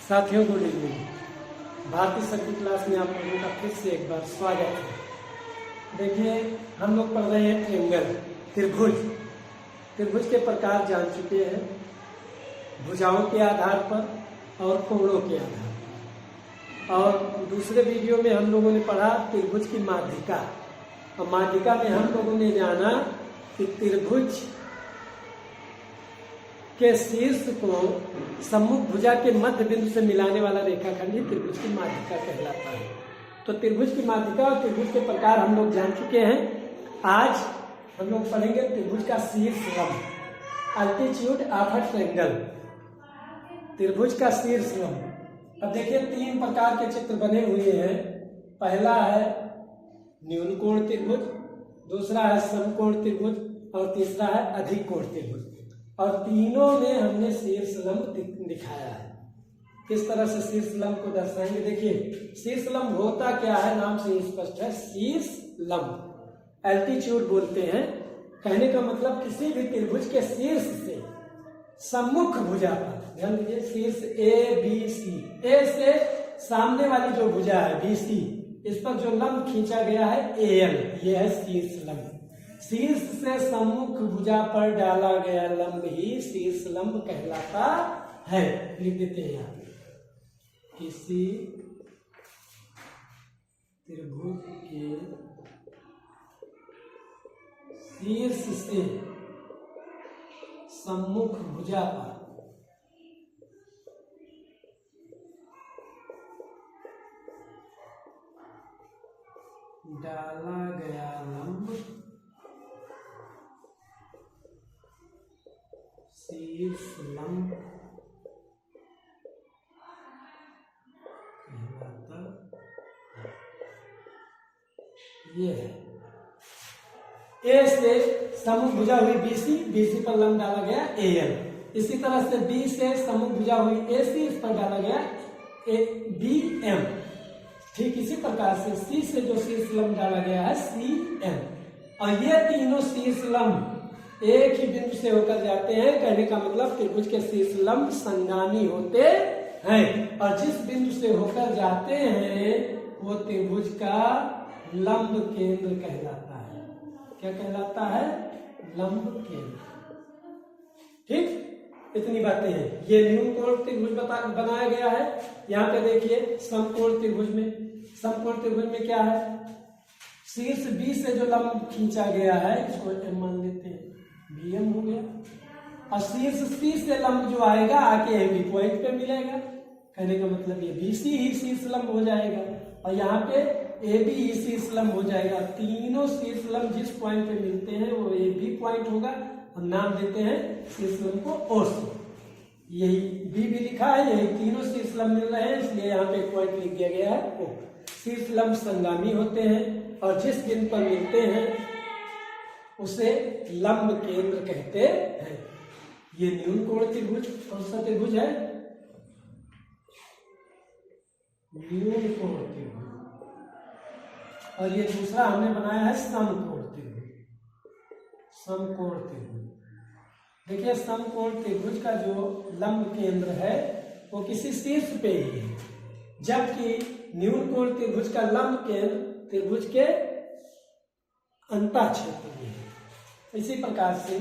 साथियों good evening. भारतीय शक्ति क्लास में आप लोगों का फिर से एक बार स्वागत है। देखिए, हम लोग पढ़ रहे हैं ट्रायंगल, त्रिभुज। त्रिभुज के प्रकार जान चुके हैं, भुजाओं के आधार पर और कोणों के आधार पर। और दूसरे वीडियो में हम लोगों ने पढ़ा त्रिभुज की माध्यिका, और माध्यिका में हम लोगों ने जाना कि त्रिभुज के शीर्ष को सम्मुख भुजा के मध्य बिंदु से मिलाने वाला रेखाखंड ही त्रिभुज की माध्यिका कहलाता है। तो त्रिभुज की माध्यिका और त्रिभुज के प्रकार हम लोग जान चुके हैं। आज हम लोग पढ़ेंगे त्रिभुज का शीर्ष लंब, अल्टीट्यूड ऑफ अ ट्रायंगल। त्रिभुज का शीर्ष लंब। अब देखिए, तीन प्रकार के चित्र बने हुए हैं। पहला है न्यून कोण त्रिभुज, दूसरा है समकोण त्रिभुज और तीसरा है अधिक कोण त्रिभुज। और तीनों में हमने शीर्ष लंब दिखाया है। किस तरह से शीर्ष लंब को दर्शाएंगे? देखिए, शीर्ष लंब होता क्या है, नाम से स्पष्ट है। शीर्ष लंब एल्टीट्यूड बोलते हैं। कहने का मतलब किसी भी त्रिभुज के शीर्ष से सम्मुख भुजा पर, ध्यान दीजिए, शीर्ष ए बी सी, ए से सामने वाली जो भुजा है बी सी, इस पर जो लंब खींचा गया है ए एल, ये है शीर्ष लंब। शीर्ष से सम्मुख भुजा पर डाला गया लंब ही शीर्ष लंब कहलाता है। लिख देते हैं यहाँ, किसी त्रिभुज के शीर्ष से सम्मुख भुजा पर डाला गया लंब शीर्ष लंब कहलाता है। ये है ए से सम्मुख भुजा हुई बीसी, बीसी पर लंब डाला गया ए एल। इसी तरह से बी से सम्मुख भुजा हुई ए सी, इस पर डाला गया ए बी एम। ठीक इसी प्रकार से सी से जो शीर्ष लंब डाला गया है सी एम। और ये तीनों शीर्ष लंब एक ही बिंदु से होकर जाते हैं। कहने का मतलब त्रिभुज के शीर्ष लंब संगामी होते हैं, और जिस बिंदु से होकर जाते हैं वो त्रिभुज का लंब केंद्र कहलाता है। क्या कहलाता है? लंब केंद्र। ठीक, इतनी बातें हैं। ये न्यून कोण त्रिभुज बनाया गया है। यहाँ पे देखिए, समकोण त्रिभुज में, समकोण त्रिभुज में क्या है? शीर्ष बी से जो लंब खींचा गया है, इसको एम मान लेते हैं, बी एम हो गया। और शीर्ष सी से लंब जो आएगा आके एम बी पॉइंट पे मिलेगा। कहने का मतलब ये बी सी ही शीर्ष लंब हो जाएगा, और यहाँ पे ए बी ही शीर्ष लंब हो जाएगा। तीनों शीर्ष लंब जिस पॉइंट पे मिलते हैं वो ए बी पॉइंट होगा। हम नाम देते हैं शीर्ष लंब को ओ सी। यही बी भी लिखा है, यही तीनों शीर्ष लंब मिल रहे हैं, इसलिए यहाँ पे पॉइंट लिख दिया गया है ओ। शीर्ष लंब संगामी होते हैं, और जिस बिंदु पर मिलते हैं उसे लंब केंद्र कहते हैं। ये न्यून कोण त्रिभुज कौन सा त्रिभुज है? न्यून कोण त्रिभुज। और ये दूसरा हमने बनाया है समकोण त्रिभुज। समकोण त्रिभुज, देखिए, समकोण त्रिभुज का जो लंब केंद्र है वो किसी शीर्ष पे ही है, जबकि न्यून कोण त्रिभुज का लंब केंद्र त्रिभुज के अंतः क्षेत्र में है। इसी प्रकार से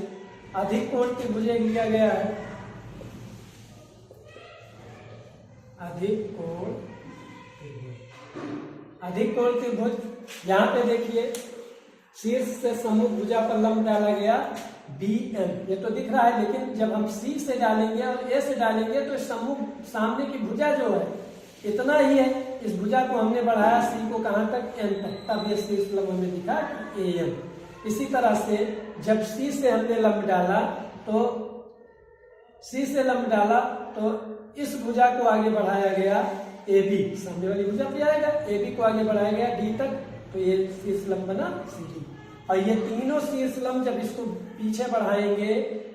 अधिक कोण त्रिभुज लिया गया है। अधिक कोण त्रिभुज, अधिक कोण त्रिभुज, यहाँ पे देखिए, शीर्ष से सम्मुख भुजा पर लंब डाला गया बी एम। ये तो दिख रहा है, लेकिन जब हम सी से डालेंगे और ए से डालेंगे तो सम्मुख सामने की भुजा जो है इतना ही है। इस भुजा को हमने बढ़ाया सी को कहां तक? एम तक, तब ये शीर्ष लंब हमें दिखा ए एम। इसी तरह से जब सी से हमने लंब डाला तो सी से लंब डाला तो इस भुजा को आगे बढ़ाया गया ए बी, सामने वाली भुजा पे आएगा, ए बी को आगे बढ़ाया गया डी तक, तो ये शीर्ष लंब बना सी डी। और ये तीनों शीर्ष लंब जब इसको पीछे बढ़ाएंगे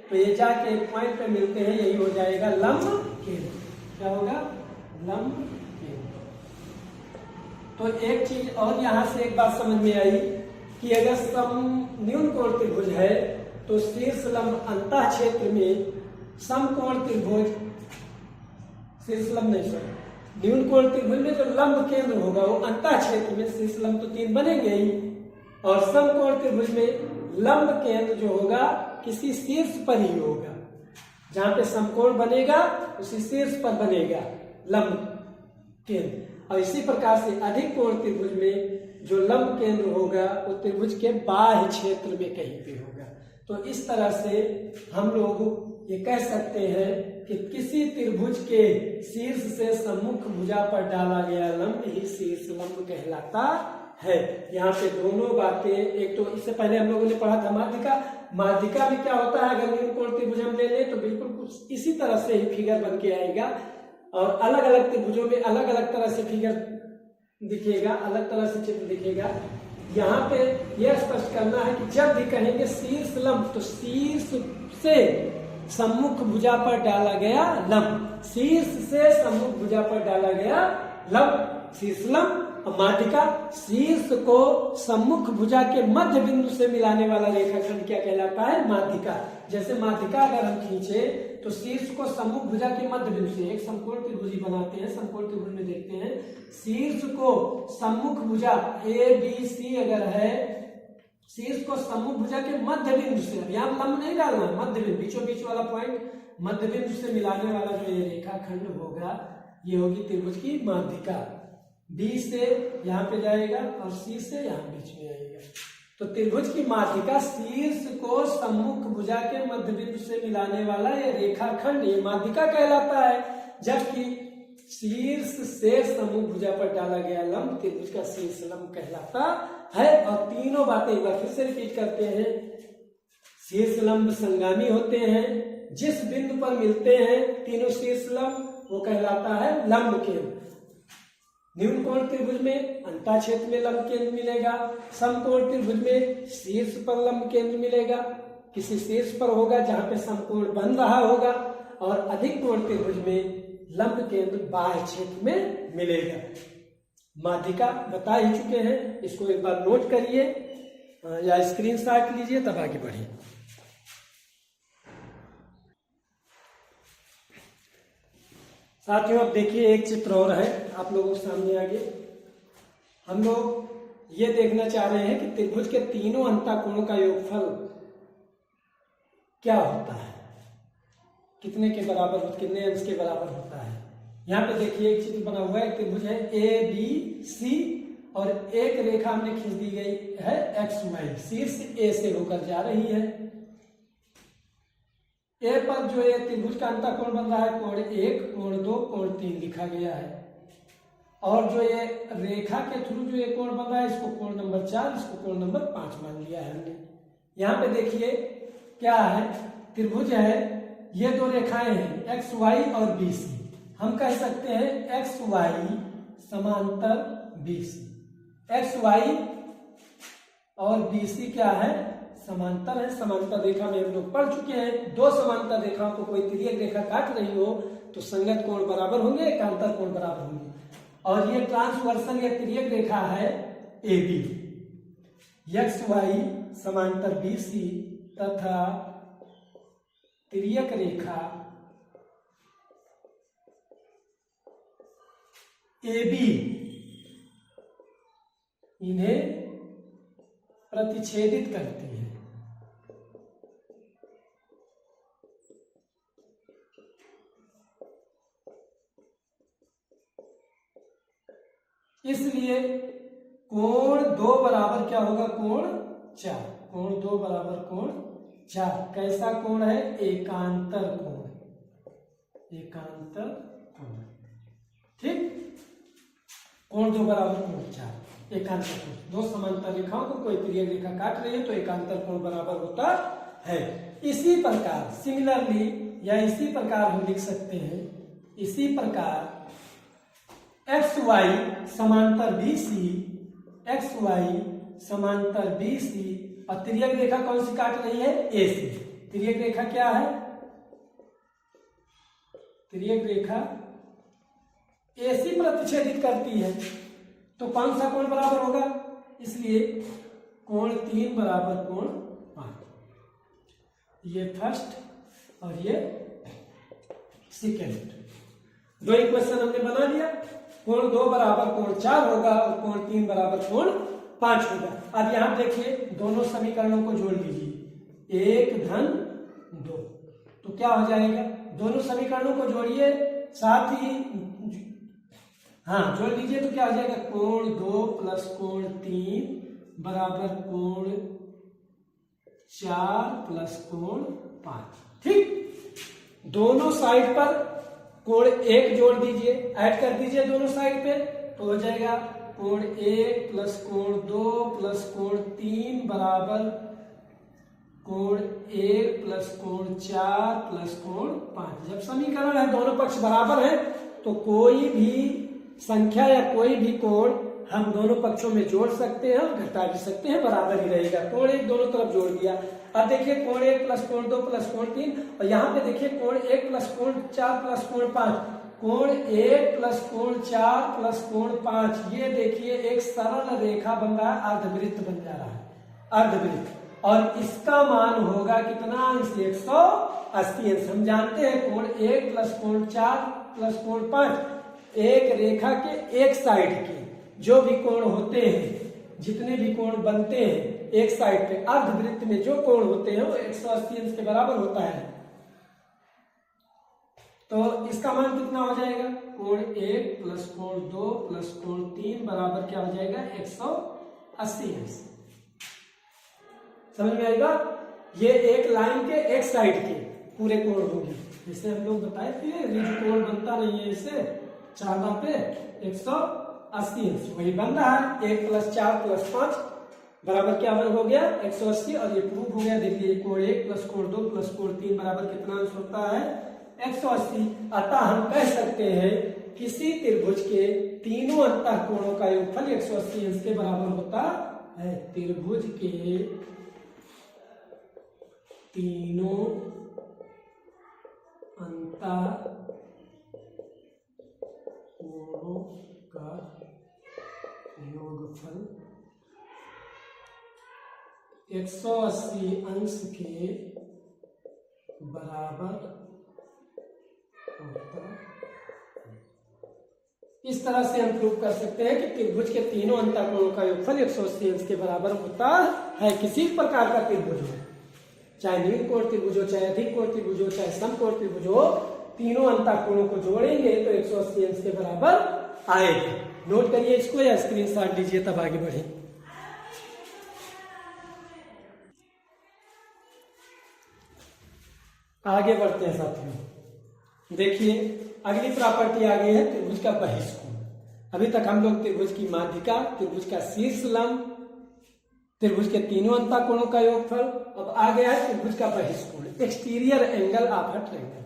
तो ये जाके एक पॉइंट पे मिलते हैं, यही हो जाएगा लंब केंद्र। क्या होगा? लंब केंद्र। तो एक चीज और यहां से एक बात समझ में आई कि अगर न्यून कोण त्रिभुज है तो शीर्ष लंब अंतः क्षेत्र में समकोण त्रिभुज शीर्षलंब नहीं, सॉरी, न्यून कोण त्रिभुज में जो लंब केंद्र होगा वो अंतः क्षेत्र में शीर्षलंब तो 3 बनेंगे ही, और समकोण त्रिभुज में लंब केंद्र जो होगा किसी शीर्ष पर ही होगा। जहां पे समकोण बनेगा उसी शीर्ष पर बनेगा लंब केंद्र। और इसी प्रकार से अधिक कोण त्रिभुज में जो लंब केंद्र होगा वो त्रिभुज के बाह्य क्षेत्र में कहीं पे होगा। तो इस तरह से हम लोग ये कह सकते हैं कि किसी त्रिभुज के शीर्ष से सम्मुख भुजा पर डाला गया लंब ही शीर्ष लंब कहलाता है। यहाँ पे दोनों बातें, एक तो इससे पहले हम लोगों ने पढ़ा था माध्यिका। माध्यिका में क्या होता है, अगर न्यून कोण त्रिभुज हम ले लें तो बिल्कुल कुछ इसी तरह से ही फिगर बन के आएगा, और अलग अलग त्रिभुजों में अलग अलग तरह से फिगर दिखेगा, अलग तरह से चित्र दिखेगा। यहाँ पे यह स्पष्ट करना है कि जब भी कहेंगे शीर्ष लंब तो शीर्ष से सम्मुख भुजा पर डाला गया लंब, शीर्ष से सम्मुख भुजा पर डाला गया लंब शीर्ष लंब। माध्यिका शीर्ष को सम्मुख भुजा के मध्य बिंदु से मिलाने वाला रेखाखंड क्या कहलाता है, माध्यिका। जैसे माध्यिका अगर हम खींचे तो शीर्ष को सम्मुख भुजा के मध्य बिंदु से, एक समकोण त्रिभुज बनाते हैं, समकोण त्रिभुज में देखते हैं शीर्ष को सम्मुख भुजा ABC अगर है, शीर्ष को सम्मुख भुजा के मध्य बिंदु से, यहाँ लंब नहीं डालना, मध्य बिंदु, बीचों बीच वाला पॉइंट, मध्य बिंदु से मिलाने वाला जो ये रेखाखंड होगा ये होगी त्रिभुज की माध्यिका। B से यहाँ पे जाएगा और C से यहाँ बीच में आएगा। तो त्रिभुज की माध्यिका शीर्ष को सम्मुख भुजा के मध्य बिंदु से मिलाने वाला ये रेखाखंड ये माध्यिका कहलाता है। जबकि शीर्ष से सम्मुख भुजा पर डाला गया लंब त्रिभुज का शीर्ष लंब कहलाता है। और तीनों बातें एक बार फिर से रिपीट करते हैं। शीर्ष लंब संगामी होते हैं, जिस बिंदु पर मिलते हैं तीनों शीर्ष लंब वो कहलाता है लंब केंद्र। न्यून कोण त्रिभुज में अंतः क्षेत्र में लंब केंद्र मिलेगा, समकोण त्रिभुज में शीर्ष पर लंब केंद्र मिलेगा, किसी शीर्ष पर होगा जहां पे समकोण बन रहा होगा, और अधिक कोण त्रिभुज में लंब केंद्र बाह्य क्षेत्र में मिलेगा। माध्यिका बता ही चुके हैं, इसको एक बार नोट करिए या स्क्रीनशॉट लीजिए तब आगे बढ़िए। साथियों अब देखिए एक चित्र और है आप लोगों के सामने आगे। हम लोग ये देखना चाह रहे हैं कि त्रिभुज के तीनों अंतःकोणों का योगफल क्या होता है, कितने के बराबर, कितने अंश के बराबर होता है। यहाँ पे देखिए एक चित्र बना हुआ है, त्रिभुज है ABC और एक रेखा हमने खींच दी गई है XY, शीर्ष A से होकर जा रही है। ए पर जो ये त्रिभुज का अंतःकोण बन रहा है कोण 1, कोण 2, कोण 3 लिखा गया है, और जो ये रेखा के थ्रू जो ये कोण बन रहा है इसको कोण नंबर 4, इसको कोण नंबर 5 मान लिया है हमने। यहाँ पे देखिए क्या है, त्रिभुज है, ये दो रेखाएं हैं XY और BC। हम कह सकते हैं XY समांतर BC, XY और BC क्या है, समांतर है। समांतर रेखा में हम लोग पढ़ चुके हैं, दो समांतर रेखाओं को कोई तिर्यक रेखा काट रही हो तो संगत कोण बराबर होंगे, एकांतर कोण बराबर होंगे। और ये ट्रांसवर्सल या तिर्यक रेखा है AB, XY समांतर BC तथा तिर्यक रेखा AB इन्हें प्रतिच्छेदित करती है। इसलिए कोण 2 बराबर क्या होगा, कोण 4, कोण 2 बराबर कोण 4। कैसा कोण है, एकांतर कोण, एकांतर कोण, ठीक। कोण 2 बराबर कोण 4 एकांतर कोण। दो समांतर रेखाओं को कोई तिर्यक रेखा काट रही है तो एकांतर कोण बराबर होता है। इसी प्रकार सिमिलरली या इसी प्रकार हम लिख सकते हैं, इसी प्रकार XY समांतर BC, XY समांतर BC और तिर्यक रेखा कौन सी काट रही है, AC। तिर्यक रेखा क्या है, तिर्यक रेखा AC प्रतिच्छेदित करती है तो कौन सा कोण बराबर होगा, इसलिए कोण 3 बराबर कोण 5। ये फर्स्ट और ये सेकेंड। दो इक्वेशन हमने बना लिया। कोण 2 बराबर कोण 4 होगा और कोण 3 बराबर कोण 5 होगा। अब यहां देखिए दोनों समीकरणों को जोड़ लीजिए, 1 धन 2, तो क्या हो जाएगा, दोनों समीकरणों को जोड़िए, साथ ही हाँ जोड़ दीजिए तो क्या हो जाएगा, कोण 2 प्लस कोण 3 बराबर कोण 4 प्लस कोण 5। ठीक, दोनों साइड पर कोण 1 जोड़ दीजिए, ऐड कर दीजिए दोनों साइड पे, तो हो जाएगा कोण 1 प्लस कोण 2 प्लस कोण 3 बराबर कोण 1 प्लस कोण 4 प्लस कोण 5। जब समीकरण है दोनों पक्ष बराबर है तो कोई भी संख्या या कोई भी कोण हम दोनों पक्षों में जोड़ सकते हैं और घटा भी सकते हैं, बराबर ही रहेगा। कोण 1 दोनों तरफ जोड़ दिया। अब देखिए कोण 1 प्लस कोण 2 प्लस कोण 3, और यहाँ पे देखिए कोण 1 प्लस कोण 4 प्लस कोण 5, कोण 1 प्लस कोण 4 प्लस कोण 5, ये देखिए एक सरल रेखा बन रहा है, अर्धवृत्त बन जा रहा है, अर्धवृत्त, और इसका मान होगा कितना, 180 अंश। हम जानते हैं कोण 1 प्लस कोण 4 प्लस कोण 5 एक रेखा के एक साइड के जो भी कोण होते हैं, जितने भी कोण बनते हैं एक साइड पे, अर्धवृत्त में जो कोण होते हैं वो 180 अंश के बराबर होता है। तो इसका मान कितना हो जाएगा, कोण 1 प्लस कोण 2 प्लस कोण 3 बराबर क्या हो जाएगा, 180 अंश। समझ में आएगा, ये एक लाइन के एक साइड के पूरे कोण होंगे। जैसे हम लोग बताए थे रिज कोण बनता नहीं है इससे चांदा पे 180 अंश, वही बन रहा है। 1 प्लस 4 प्लस 5 बराबर क्या हो गया, 180, और ये प्रूफ हो गया। देखिए कोण 1 प्लस कोण 2 प्लस कोण 3 बराबर कितना अंश होता है, 180। अतः हम कह सकते हैं किसी त्रिभुज के तीनों अंतः कोणों का योगफल 180 अंश के बराबर होता है। त्रिभुज के तीनों अंतः कोणों का योगफल 180 अंश के बराबर होता है। इस तरह से हम प्रूव कर सकते हैं कि त्रिभुज के तीनों अंतः कोणों का योगफल 180 अंश के बराबर होता है। किसी प्रकार का त्रिभुज हो, चाहे न्यून कोण त्रिभुज हो, चाहे अधिक कोण त्रिभुज हो, चाहे समकोण त्रिभुज हो, तीनों अंतः कोणों को जोड़ेंगे तो 180 अंश के बराबर आएगा। नोट करिए इसको या स्क्रीनशॉट लीजिए, तब आगे बढ़े। आगे बढ़ते हैं साथियों। देखिए अगली प्रॉपर्टी आ गई है त्रिभुज का बहिष्कोण। अभी तक हम लोग त्रिभुज की माध्यिका, त्रिभुज का शीर्ष लंब, त्रिभुज के तीनों अंतः कोणों का योगफल, अब आ गया है त्रिभुज का बहिष्कोण, exterior angle of a triangle.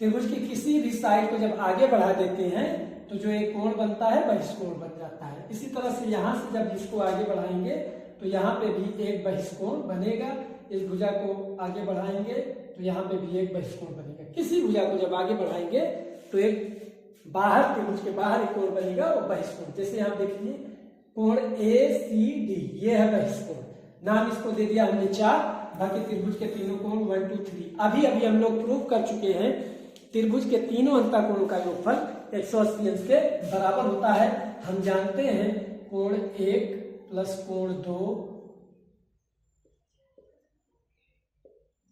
त्रिभुज की किसी भी साइड को जब आगे बढ़ा देते हैं तो जो एक कोण बनता है बहिष्कोण बन जाता है। इसी तरह से यहाँ से जब इसको आगे बढ़ाएंगे तो यहाँ पे भी एक बहिष्कोण बनेगा। इस भुजा को आगे बढ़ाएंगे तो यहाँ पे भी एक बहिष्कोण बनेगा। किसी भुजा को जब आगे बढ़ाएंगे तो एक बाहर, त्रिभुज के बाहर एक कोण बनेगा, वो बहिष्कोण। जैसे यहाँ देखिए कोण ACD, ये है बहिष्कोण। नाम इसको दे दिया हमने 4, बाकी त्रिभुज के तीनों कोण 1 2 3। अभी अभी हम लोग प्रूव कर चुके हैं त्रिभुज के तीनों अंतः कोणों का योगफल 180 अंश के बराबर होता है। हम जानते हैं कोण 1 प्लस कोण 2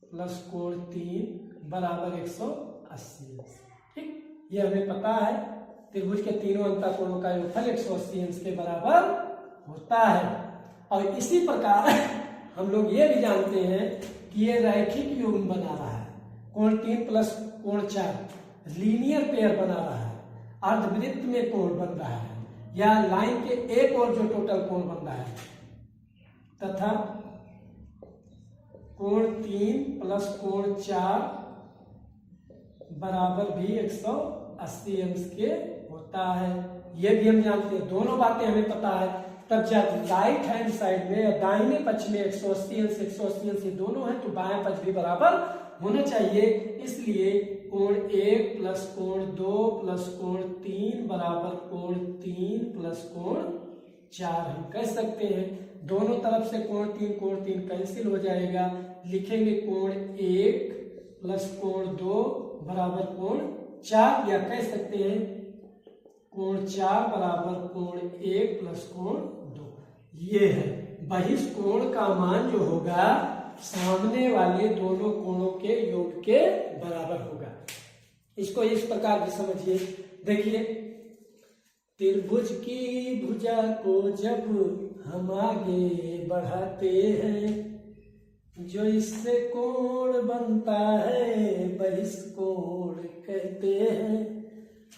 प्लस कोण 3 बराबर 180 अंश। ठीक, ये हमें पता है त्रिभुज के तीनों अंतः कोणों का योगफल 180 अंश के बराबर होता है। और इसी प्रकार हम लोग ये भी जानते हैं कि ये रैखिक युग्म बना रहा है। कोण 3 प्लस कोण 4 लीनियर पेयर बना रहा है, अर्धवृत्त में कोण बन रहा है, या लाइन के एक और जो टोटल कोण बन रहा है, तथा कोण 3 प्लस कोण 4 बराबर भी 180 अंश के होता है। ये भी हम जानते हैं, दोनों बातें हमें पता है। तब जब राइट हैंड साइड में या दाहिने पक्ष में 180 अंश 180 अंश ये दोनों है तो बाएं पक्ष भी बराबर होना चाहिए। इसलिए कोण 1 प्लस कोण 2 प्लस कोण 3 बराबर कोण 3 प्लस कोण 4 हम कह सकते हैं। दोनों तरफ से कोण 3 कैंसिल हो जाएगा। लिखेंगे कोण 1 प्लस कोण 2 बराबर कोण 4, या कह सकते हैं कोण 4 बराबर कोण 1 प्लस कोण 2। ये है बहिष्कोण का मान जो होगा सामने वाले दोनों कोणों के योग के बराबर होगा। इसको इस प्रकार भी समझिए। देखिए, त्रिभुज की भुजा को जब हम आगे बढ़ाते हैं, जो इससे कोण बनता है बहिष्कोण कहते हैं।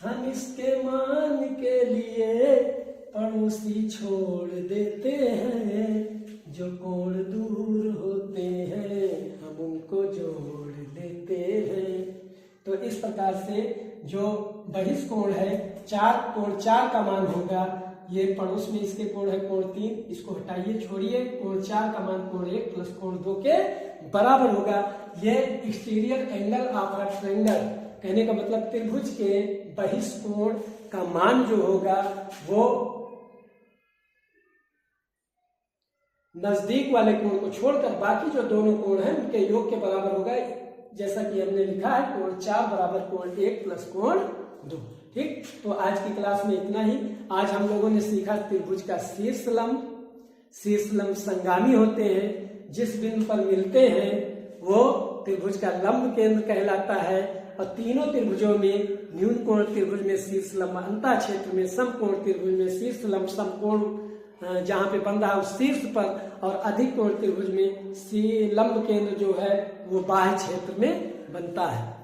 हम इसके मान के लिए पड़ोसी छोड़ देते हैं, जो कोण दूर होते हैं हम उनको जोड़ लेते हैं। तो इस प्रकार से जो बहिष्कोण है कोण 4 का मान होगा, ये पड़ोस में इसके कोण है कोण 3, इसको हटाइए छोड़िए, कोण 4 का मान कोण 1 प्लस कोण 2 के बराबर होगा। ये exterior angle of a triangle, कहने का मतलब त्रिभुज के बहिष्कोण का मान जो होगा वो नजदीक वाले कोण को छोड़कर बाकी जो दोनों कोण हैं उनके योग के बराबर होगा, जैसा कि हमने लिखा है कोण 4 बराबर कोण 1 प्लस कोण 2। ठीक, तो आज की क्लास में इतना ही। आज हम लोगों ने सीखा त्रिभुज का शीर्ष लंब संगामी होते हैं, जिस बिंदु पर मिलते हैं वो त्रिभुज का लंब केंद्र कहलाता है। और तीनों त्रिभुजों में न्यून कोण त्रिभुज में शीर्ष लंब, अंतः क्षेत्र में समकोण त्रिभुज में शीर्ष लंब समकोण जहां पे बन रहा है उस शीर्ष पर, और अधिक कोण त्रिभुज में लंब केंद्र जो है वो बाह्य क्षेत्र में बनता है।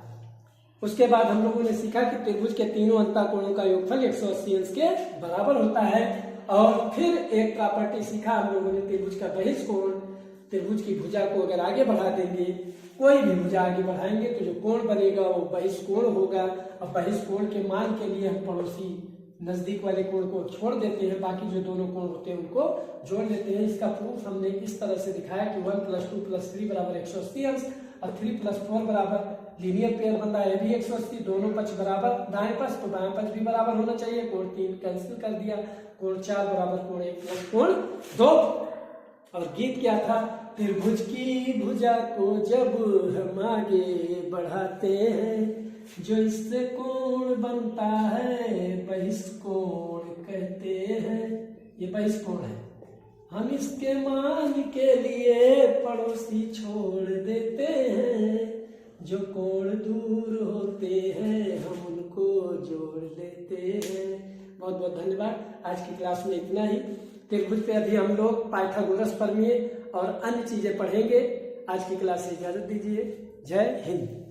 उसके बाद हम लोगों ने सीखा कि त्रिभुज के तीनों अंतः कोणों का योगफल 180 अंश के बराबर होता है। और फिर एक प्रॉपर्टी सीखा हम लोगों ने त्रिभुज का बहिष्कोण, त्रिभुज की भुजा को अगर आगे बढ़ा देंगे, कोई भी भुजा आगे बढ़ाएंगे तो जो कोण बनेगा वो बहिष्कोण होगा। और बहिष्कोण के मान के लिए हम पड़ोसी नजदीक वाले कोण को छोड़ देते हैं, बाकी जो दोनों कोण होते हैं उनको जोड़ लेते हैं। इसका प्रूफ हमने इस तरह से दिखाया कि 1 + 2 + 3 बराबर 180 अंश, और 3 + 4 बराबर लीनियर पेयर बन रहा है, भी 180, दोनों पक्ष बराबर, दाएं पक्ष तो बाएं पक्ष भी बराबर होना चाहिए। कोण 3 कैंसिल कर दिया, कोण 4 बराबर कोण 1 प्लस कोण 2। और गीत क्या था? त्रिभुज की भुजा को जब हम आगे बढ़ाते हैं, जो इससे कोण बनता है बहिष्कोण कहते हैं। ये बहिष्कोण है, हम इसके मान के लिए पड़ोसी छोड़ देते हैं, जो कोण दूर होते हैं हम उनको जोड़ लेते हैं। बहुत बहुत धन्यवाद। आज की क्लास में इतना ही। त्रिभुज पे अभी हम लोग पाइथागोरस प्रमेय और अन्य चीजें पढ़ेंगे। आज की क्लास से इजाजत दीजिए। जय हिंद।